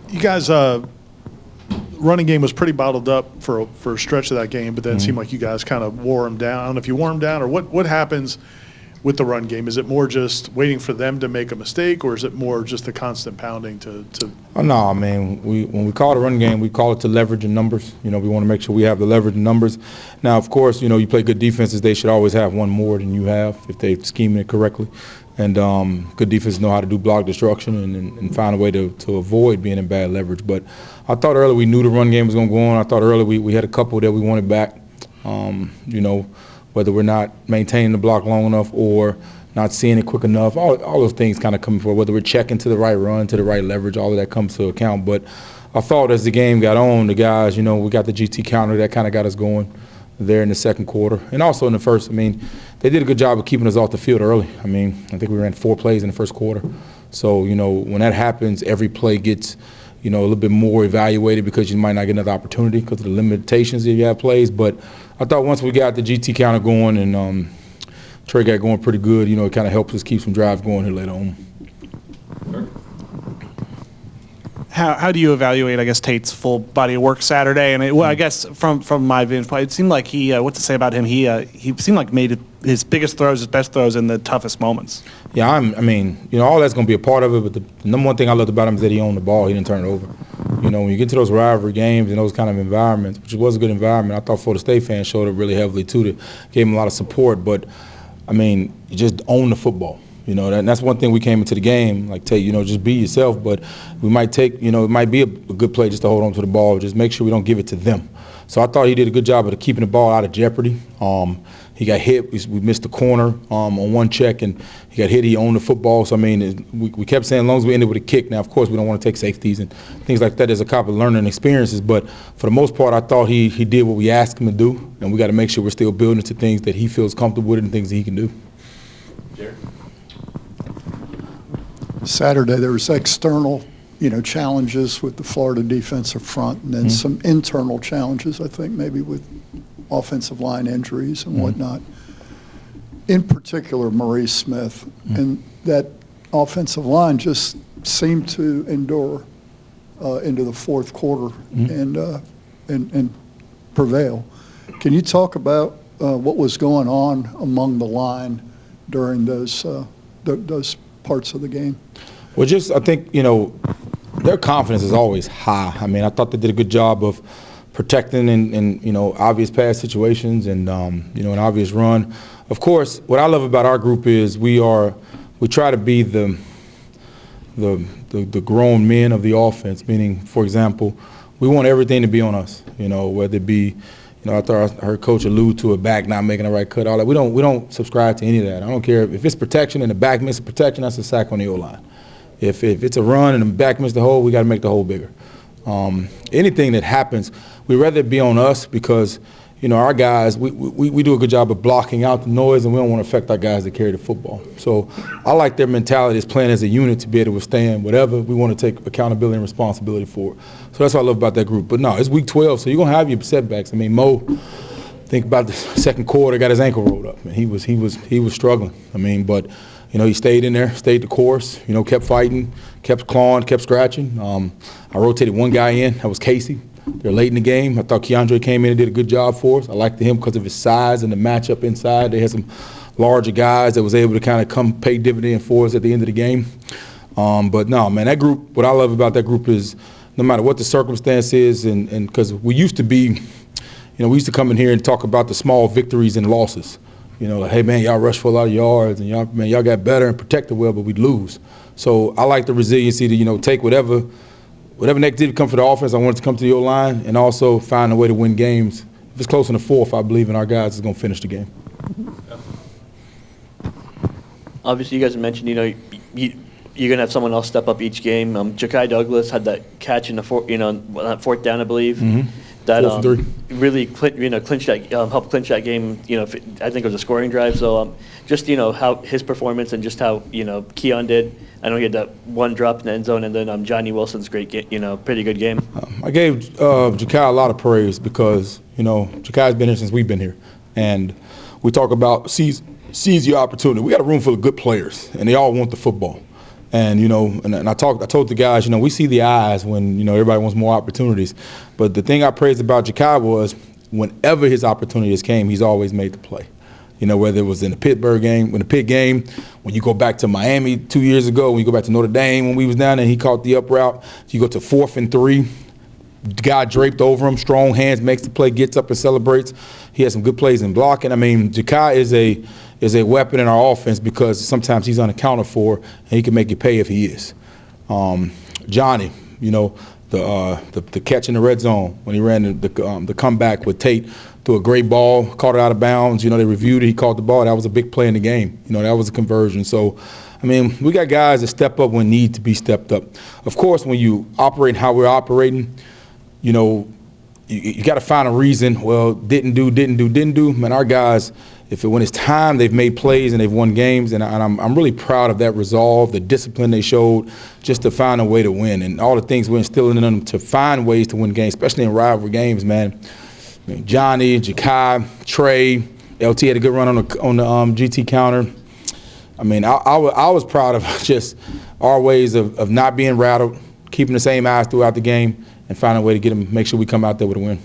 You guys, running game was pretty bottled up for a stretch of that game, but then it seemed like you guys kind of wore them down. I don't know if you wore them down or what happens with the run game. Is it more just waiting for them to make a mistake, or is it more just the constant pounding to Oh, no, I mean, when we call it a run game, we call it to leverage in numbers. You know, we want to make sure we have the leverage in numbers. Now, of course, you know, you play good defenses, they should always have one more than you have if they're scheming it correctly. And good defenses know how to do block destruction and find a way to avoid being in bad leverage. But I thought early we knew the run game was going to go on. I thought early we had a couple that we wanted back, you know, whether we're not maintaining the block long enough or not seeing it quick enough. All those things kind of come forward, whether we're checking to the right run, to the right leverage, all of that comes to account. But I thought as the game got on, the guys, you know, we got the GT counter that kind of got us going there in the second quarter. And also in the first, I mean, they did a good job of keeping us off the field early. I mean, I think we ran 4 plays in the first quarter. So, you know, when that happens, every play gets, you know, a little bit more evaluated because you might not get another opportunity because of the limitations if you have plays. But I thought once we got the GT counter going and Trey got going pretty good, you know, it kind of helps us keep some drives going here later on. How do you evaluate, I guess, Tate's full body of work Saturday? And well, I guess from my vantage point, it seemed like he, what to say about him? He seemed like made his biggest throws, his best throws in the toughest moments. Yeah, I mean, you know, all that's going to be a part of it. But the number one thing I loved about him is that he owned the ball. He didn't turn it over. You know, when you get to those rivalry games and those kind of environments, which was a good environment, I thought Florida State fans showed up really heavily too. They gave him a lot of support. But I mean, you just own the football. You know, that's one thing we came into the game, like, Tate, you know, just be yourself. But we might take, you know, it might be a good play just to hold on to the ball. Just make sure we don't give it to them. So I thought he did a good job of keeping the ball out of jeopardy. He got hit. We missed the corner on one check, and he got hit. He owned the football. So, I mean, we kept saying as long as we ended with a kick. Now, of course, we don't want to take safeties and things like that. There's a couple of learning experiences. But for the most part, I thought he did what we asked him to do, and we got to make sure we're still building to things that he feels comfortable with and things that he can do. Jared? Saturday there was external, you know, challenges with the Florida defensive front, and then some internal challenges, I think, maybe with offensive line injuries and whatnot. In particular, Maurice Smith, and that offensive line just seemed to endure into the fourth quarter and prevail. Can you talk about what was going on among the line during those parts of the game? Well, just I think, you know, their confidence is always high. I mean, I thought they did a good job of protecting in you know, obvious pass situations and you know, an obvious run. Of course, what I love about our group is we try to be the grown men of the offense. Meaning, for example, we want everything to be on us. You know, whether it be, you know, I thought I heard Coach allude to a back not making the right cut. All that. We don't subscribe to any of that. I don't care if it's protection and the back misses protection. That's a sack on the O-line. If it's a run and the back misses the hole, we got to make the hole bigger. Anything that happens, we'd rather it be on us because, you know, our guys, we do a good job of blocking out the noise, and we don't want to affect our guys that carry the football. So I like their mentality as playing as a unit to be able to withstand whatever we want to take accountability and responsibility for. So that's what I love about that group. But no, it's week 12, so you're going to have your setbacks. I mean, Mo, think about the second quarter, got his ankle rolled up, and he was struggling. I mean, but you know, he stayed in there, stayed the course, you know, kept fighting, kept clawing, kept scratching. I rotated one guy in, that was Casey. They're late in the game. I thought Keandre came in and did a good job for us. I liked him because of his size and the matchup inside. They had some larger guys that was able to kind of come pay dividend for us at the end of the game. But no, man, that group, what I love about that group is no matter what the circumstance is, and because we used to be, you know, we used to come in here and talk about the small victories and losses. You know, like, hey, man, y'all rushed for a lot of yards, and y'all got better and protected well, but we'd lose. So I like the resiliency to, you know, take whatever negativity come for the offense, I want it to come to the O-line, and also find a way to win games. If it's close in the fourth, I believe in our guys is going to finish the game. Obviously, you guys mentioned, you know, you're going to have someone else step up each game. Ja'Kai Douglas had that catch in the fourth down, I believe. That really clinched that, helped clinch that game. You know, I think it was a scoring drive. So just, you know, how his performance and just how, you know, Keon did. I know he had that one drop in the end zone, and then Johnny Wilson's great, pretty good game. I gave Ja'Kai a lot of praise because, you know, Ja'Kai's been here since we've been here, and we talk about seize your opportunity. We got a room full of good players, and they all want the football. And, and I told the guys, we see the eyes when, everybody wants more opportunities. But the thing I praised about Ja'Kai was whenever his opportunities came, he's always made the play. Whether it was in the Pitt game, when you go back to Miami 2 years ago, when you go back to Notre Dame when we was down there, he caught the up route. You go to 4th and 3, the guy draped over him, strong hands, makes the play, gets up and celebrates. He has some good plays in blocking. I mean, Ja'Kai is a weapon in our offense because sometimes he's unaccounted for, and he can make you pay if he is. Johnny, the catch in the red zone when he ran the comeback with Tate, threw a great ball, caught it out of bounds. They reviewed it, he caught the ball. That was a big play in the game. That was a conversion. So, I mean, we got guys that step up when need to be stepped up. Of course, when you operate how we're operating, you got to find a reason. Well, didn't do. Man, our guys, when it's time, they've made plays and they've won games, and I'm really proud of that resolve, the discipline they showed, just to find a way to win, and all the things we're instilling in them to find ways to win games, especially in rivalry games, man. I mean, Johnny, Ja'Kai, Trey, LT had a good run on the GT counter. I mean, I was proud of just our ways of not being rattled, keeping the same eyes throughout the game, and finding a way to make sure we come out there with a win.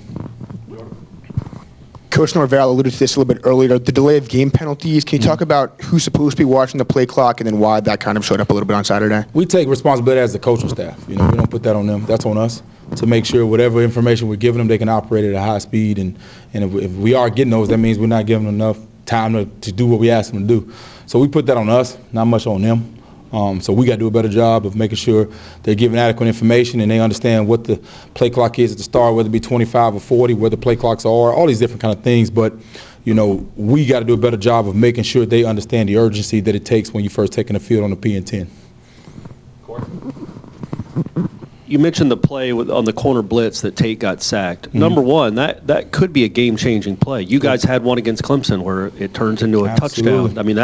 Coach Norvell alluded to this a little bit earlier, the delay of game penalties. Can you talk about who's supposed to be watching the play clock and then why that kind of showed up a little bit on Saturday? We take responsibility as the coaching staff. We don't put that on them. That's on us to make sure whatever information we're giving them, they can operate at a high speed. And if we are getting those, that means we're not giving them enough time to do what we ask them to do. So we put that on us, not much on them. So we got to do a better job of making sure they're giving adequate information and they understand what the play clock is at the start, whether it be 25 or 40, where the play clocks are, all these different kind of things. But, we got to do a better job of making sure they understand the urgency that it takes when you first taking the field on the P and 10. You mentioned the play on the corner blitz that Tate got sacked. Mm-hmm. Number one, that could be a game-changing play. You guys had one against Clemson where it turns into a touchdown. I mean,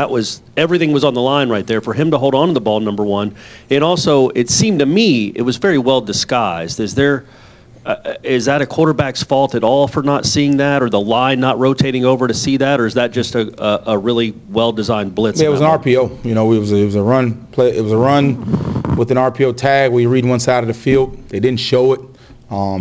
everything was on the line right there for him to hold on to the ball, number one. And also, it seemed to me it was very well disguised. Is that a quarterback's fault at all for not seeing that, or the line not rotating over to see that, or is that just a really well-designed blitz? Yeah, it was an RPO. It was a run play. It was a run with an RPO tag where you read one side of the field. They didn't show it.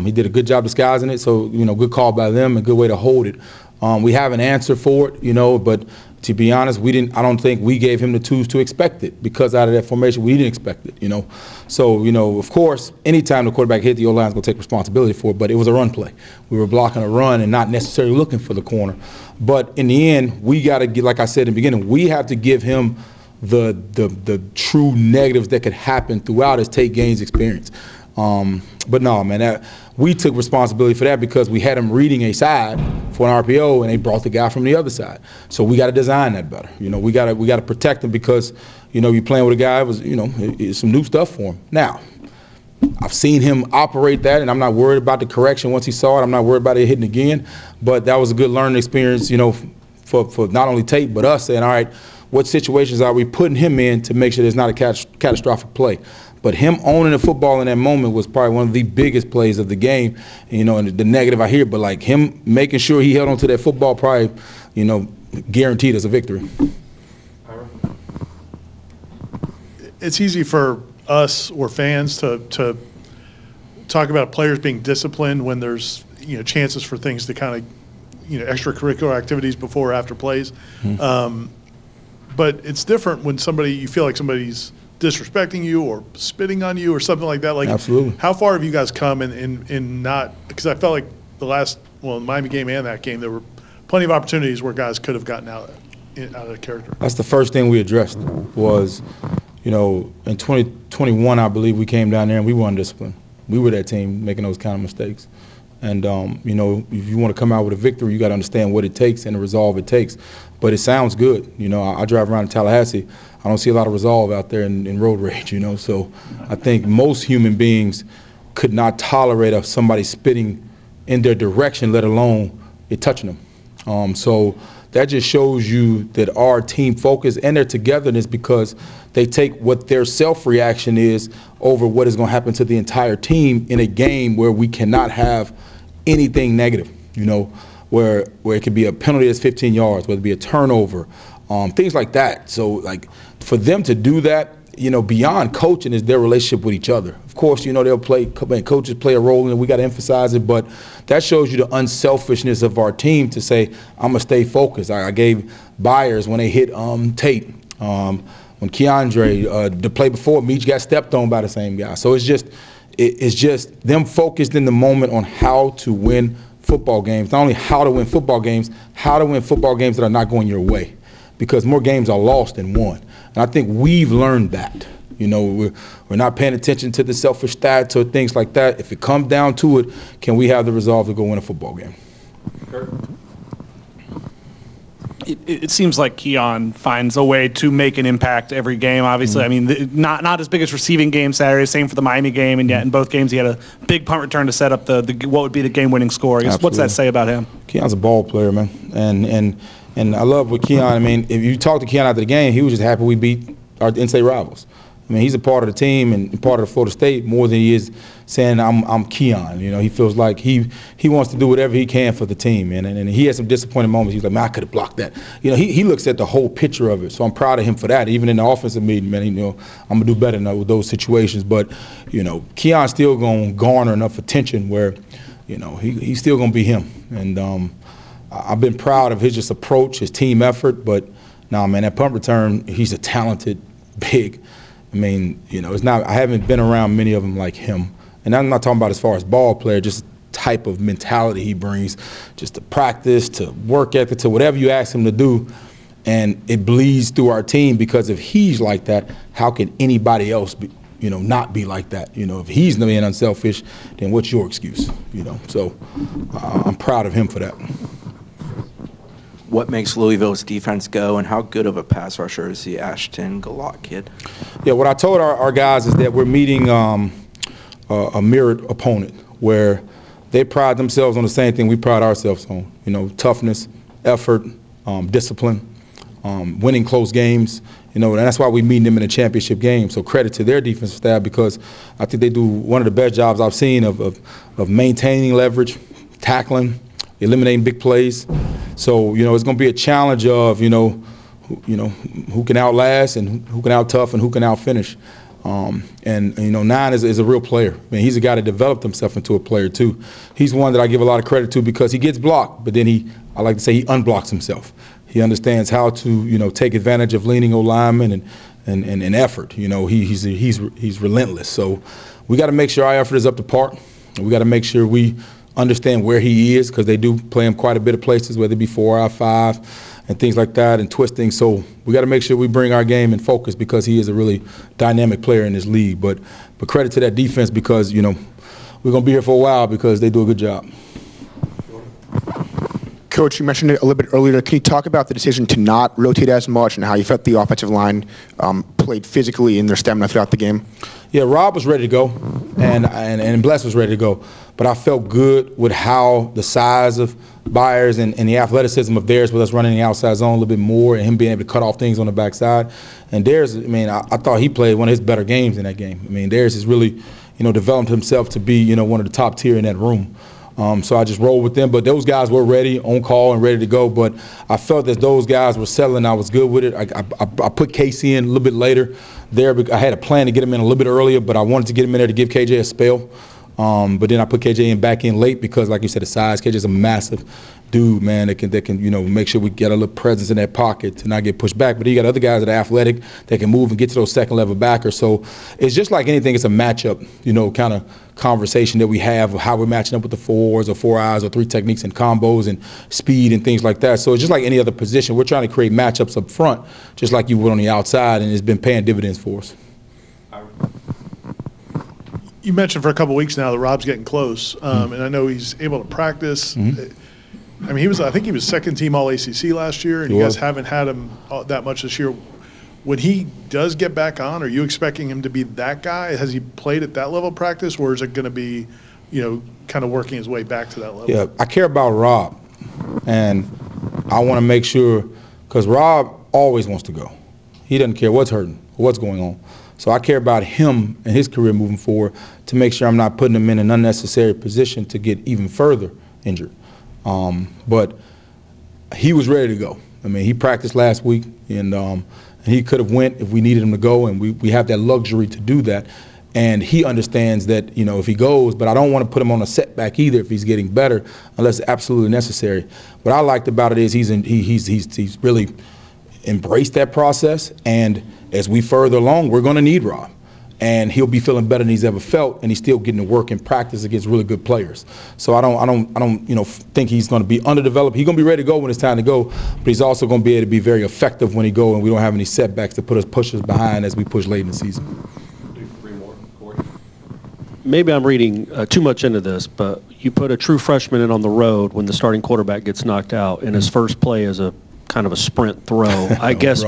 He did a good job disguising it, so, good call by them, a good way to hold it. We have an answer for it, but to be honest, I don't think we gave him the tools to expect it because out of that formation, we didn't expect it, So, of course, anytime the quarterback hit, the O-line's going to take responsibility for it, but it was a run play. We were blocking a run and not necessarily looking for the corner. But in the end, we got to get, like I said in the beginning, we have to give him the true negatives that could happen throughout his Tate Gaines experience. But no, man, we took responsibility for that because we had him reading a side for an RPO, and they brought the guy from the other side. So we got to design that better. We got to protect him because you're playing with a guy it's some new stuff for him. Now, I've seen him operate that, and I'm not worried about the correction once he saw it. I'm not worried about it hitting again. But that was a good learning experience, for not only Tate but us saying, all right, what situations are we putting him in to make sure there's not a catastrophic play? But him owning the football in that moment was probably one of the biggest plays of the game. And the negative I hear, but like him making sure he held onto that football probably, guaranteed us a victory. It's easy for us or fans to talk about players being disciplined when there's chances for things to kind of extracurricular activities before or after plays. Mm-hmm. But it's different when you feel like somebody's disrespecting you or spitting on you or something like that. Like, absolutely. How far have you guys come in not – because I felt like the Miami game and that game, there were plenty of opportunities where guys could have gotten out of character. That's the first thing we addressed was, in 2021, I believe we came down there and we were undisciplined. We were that team making those kind of mistakes. And, if you want to come out with a victory, you got to understand what it takes and the resolve it takes. But it sounds good. I drive around in Tallahassee. I don't see a lot of resolve out there in road rage, So I think most human beings could not tolerate somebody spitting in their direction, let alone it touching them. So that just shows you that our team focus and their togetherness because they take what their self-reaction is over what is going to happen to the entire team in a game where we cannot have anything negative, where it could be a penalty that's 15 yards, whether it be a turnover, things like that. So, like, for them to do that, beyond coaching is their relationship with each other. Of course, coaches play a role, and we got to emphasize it, but that shows you the unselfishness of our team to say, I'm going to stay focused. I gave Byers when they hit Tate, when Keandre, the play before, Meach got stepped on by the same guy. So it's just them focused in the moment on how to win football games. Not only how to win football games, how to win football games that are not going your way, because more games are lost than won. And I think we've learned that. We're not paying attention to the selfish stats or things like that. If it comes down to it, can we have the resolve to go win a football game? It seems like Keon finds a way to make an impact every game. Obviously, I mean, not as big as receiving game Saturday. Same for the Miami game, and yet in both games he had a big punt return to set up the what would be the game-winning score. I guess, what's that say about him? Keon's a ball player, man, and I love what Keon. I mean, if you talk to Keon after the game, he was just happy we beat our in-state rivals. I mean, he's a part of the team and part of the Florida State more than he is saying I'm Keon. He feels like he wants to do whatever he can for the team, and he had some disappointing moments. He's like, man, I could have blocked that. He looks at the whole picture of it. So I'm proud of him for that. Even in the offensive meeting, man, I'm gonna do better with those situations. But Keon's still gonna garner enough attention where he's still gonna be him. And I've been proud of his just approach, his team effort. But man, that punt return, he's a talented, big. I mean, it's not. I haven't been around many of them like him, and I'm not talking about as far as ball player, just type of mentality he brings, just to practice, to work ethic, to whatever you ask him to do, and it bleeds through our team. Because if he's like that, how can anybody else be, not be like that? If he's being unselfish, then what's your excuse? So I'm proud of him for that. What makes Louisville's defense go, and how good of a pass rusher is the Ashton Galot kid? Yeah, what I told our guys is that we're meeting a mirrored opponent where they pride themselves on the same thing we pride ourselves on. Toughness, effort, discipline, winning close games. And that's why we meet them in a championship game. So credit to their defensive staff, because I think they do one of the best jobs I've seen of maintaining leverage, tackling, eliminating big plays. So, it's going to be a challenge of, who can outlast and who can out-tough and who can out-finish. Nine is a real player. I mean, he's a guy that developed himself into a player, too. He's one that I give a lot of credit to because he gets blocked, but then I like to say he unblocks himself. He understands how to, take advantage of leaning O-linemen and effort. He's relentless. So we got to make sure our effort is up to par. We got to make sure we understand where he is, because they do play him quite a bit of places, whether it be 4 out 5 and things like that, and twisting. So we got to make sure we bring our game in focus, because he is a really dynamic player in this league. But credit to that defense, because we're going to be here for a while because they do a good job. Coach, you mentioned it a little bit earlier. Can you talk about the decision to not rotate as much and how you felt the offensive line played physically in their stamina throughout the game? Yeah, Rob was ready to go, and Bless was ready to go. But I felt good with how the size of Byers and the athleticism of theirs, with us running the outside zone a little bit more, and him being able to cut off things on the backside. And Darius, I thought he played one of his better games in that game. Darius has really, developed himself to be, one of the top tier in that room. So I just rolled with them. But those guys were ready, on call, and ready to go. But I felt that those guys were settling. I was good with it. I put Casey in a little bit later there. I had a plan to get him in a little bit earlier, but I wanted to get him in there to give KJ a spell. But then I put KJ back in late because, like you said, the size. KJ's a massive dude, man, that can make sure we get a little presence in that pocket to not get pushed back. But you got other guys that are athletic, that can move and get to those second-level backers. So it's just like anything. It's a matchup, kind of conversation that we have of how we're matching up with the 4s or 4 eyes or 3 techniques and combos and speed and things like that. So it's just like any other position. We're trying to create matchups up front, just like you would on the outside, and it's been paying dividends for us. You mentioned for a couple of weeks now that Rob's getting close, and I know he's able to practice. I think he was second team All ACC last year, and you guys haven't had him that much this year. When he does get back on, are you expecting him to be that guy? Has he played at that level of practice, or is it going to be, kind of working his way back to that level? Yeah, I care about Rob, and I want to make sure, because Rob always wants to go. He doesn't care what's hurting or what's going on. So I care about him and his career moving forward to make sure I'm not putting him in an unnecessary position to get even further injured. But he was ready to go. He practiced last week, and And he could have went if we needed him to go, and we have that luxury to do that. And he understands that, you know, if he goes, but I don't want to put him on a setback either if he's getting better, unless absolutely necessary. What I liked about it is he's really embraced that process, and as we further along, we're going to need Rob. And he'll be feeling better than he's ever felt, and he's still getting to work in practice against really good players. So I don't, you know, think he's going to be underdeveloped. He's going to be ready to go when it's time to go, but he's also going to be able to be very effective when he goes, and we don't have any setbacks to push us behind as we push late in the season. Maybe I'm reading too much into this, but you put a true freshman in on the road when the starting quarterback gets knocked out, and his first play is a kind of a sprint throw. I guess.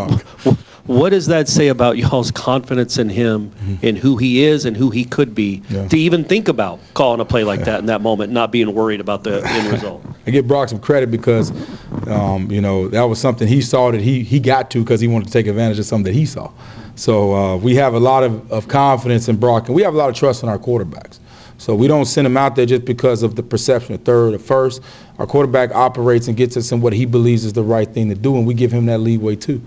What does that say about y'all's confidence in him, in who he is and who he could be, to even think about calling a play like that in that moment, not being worried about the end result? I give Brock some credit because, you know, that was something he saw that he got to because he wanted to take advantage of something that he saw. So we have a lot of confidence in Brock, and we have a lot of trust in our quarterbacks. So we don't send him out there just because of the perception of third or first. Our quarterback operates and gets us in what he believes is the right thing to do, and we give him that leeway too.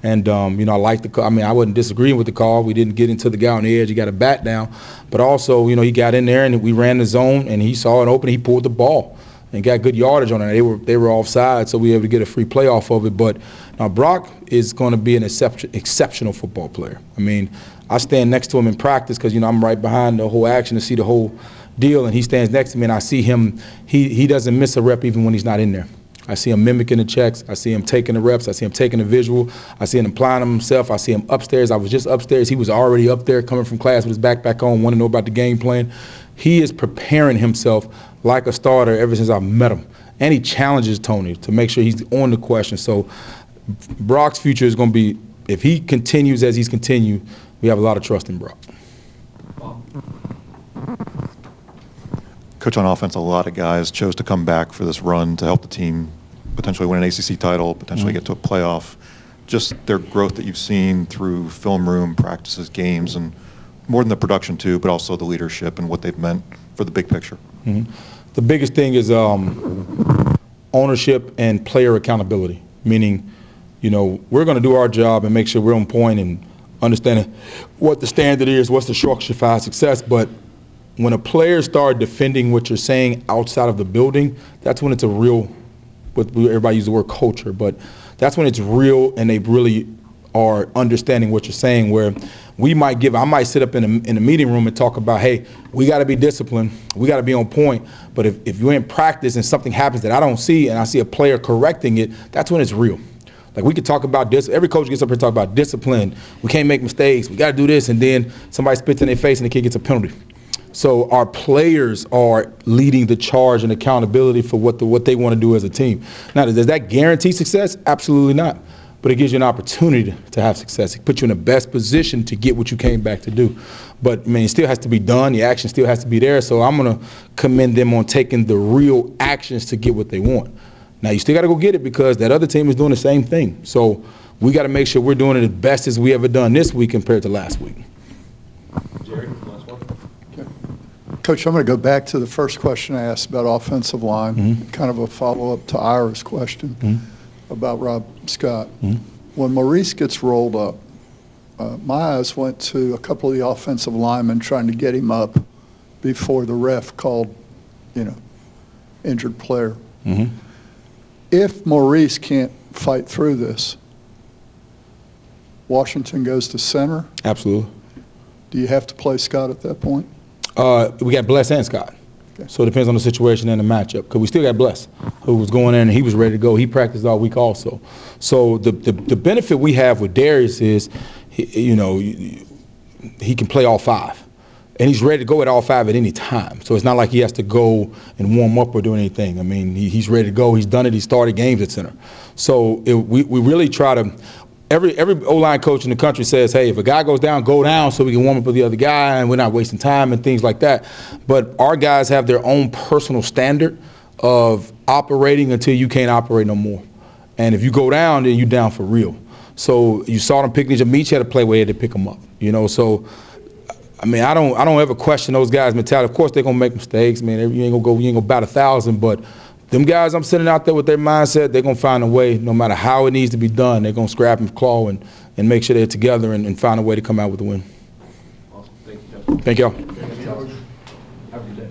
And, you know, I like the call. I mean, I wasn't disagreeing with the call. We didn't get into the guy on the edge. He got a bat down. But also, you know, he got in there and we ran the zone and he saw it open. He pulled the ball and got good yardage on it. They were offside, so we were able to get a free play off of it. But now Brock is going to be an exceptional football player. I mean, I stand next to him in practice because, you know, I'm right behind the whole action to see the whole deal. And he stands next to me and I see him. He doesn't miss a rep even when he's not in there. I see him mimicking the checks. I see him taking the reps. I see him taking the visual. I see him applying them himself. I see him upstairs. I was just upstairs. He was already up there coming from class with his backpack on, wanting to know about the game plan. He is preparing himself like a starter ever since I met him. And he challenges Tony to make sure he's on the question. So Brock's future is going to be, if he continues as he's continued, we have a lot of trust in Brock. Coach, on offense, a lot of guys chose to come back for this run to help the team potentially win an ACC title, potentially get to a playoff. Just their growth that you've seen through film room, practices, games, and more than the production too, but also the leadership and what they've meant for the big picture. The biggest thing is ownership and player accountability, meaning, you know, we're going to do our job and make sure we're on point and understanding what the standard is, what's the structure for success, but when a player starts defending what you're saying outside of the building, that's when it's a real, everybody uses the word culture, but that's when it's real and they really are understanding what you're saying, where I might sit up in a meeting room and talk about, hey, we got to be disciplined, we got to be on point, but if you're in practice and something happens that I don't see and I see a player correcting it, that's when it's real. Like, we could talk about this. Every coach gets up here and talk about discipline. We can't make mistakes. We got to do this, and then somebody spits in their face and the kid gets a penalty. So our players are leading the charge and accountability for what they want to do as a team. Now, does that guarantee success? Absolutely not. But it gives you an opportunity to have success. It puts you in the best position to get what you came back to do. But, I mean, it still has to be done. The action still has to be there. So I'm going to commend them on taking the real actions to get what they want. Now, you still got to go get it because that other team is doing the same thing. So we got to make sure we're doing it as best as we ever done this week compared to last week. Jerry, last one. Okay. Coach, I'm going to go back to the first question I asked about offensive line, kind of a follow-up to Ira's question about Rob Scott. When Maurice gets rolled up, my eyes went to a couple of the offensive linemen trying to get him up before the ref called, you know, injured player. If Maurice can't fight through this, Washington goes to center? Absolutely. Do you have to play Scott at that point? We got Bless and Scott. Okay. So it depends on the situation and the matchup. Because we still got Bless, who was going in and he was ready to go. He practiced all week also. So the benefit we have with Darius is, you know, he can play all five. And he's ready to go at all five at any time. So it's not like he has to go and warm up or do anything. I mean, he's ready to go. He's done it. He started games at center. So we really try to – every O-line coach in the country says, hey, if a guy goes down, go down so we can warm up with the other guy and we're not wasting time and things like that. But our guys have their own personal standard of operating until you can't operate no more. And if you go down, then you're down for real. So you saw them picking each Meach had to play where he had to pick them up, you know. So – I mean, I don't ever question those guys' mentality. Of course, they're gonna make mistakes, man. You ain't gonna bat 1,000, but them guys I'm sitting out there with their mindset, they're gonna find a way, no matter how it needs to be done. They're gonna scrap and claw and and make sure they're together and find a way to come out with the win. Awesome. Thank you, Jeff. Thank y'all. Have a good day.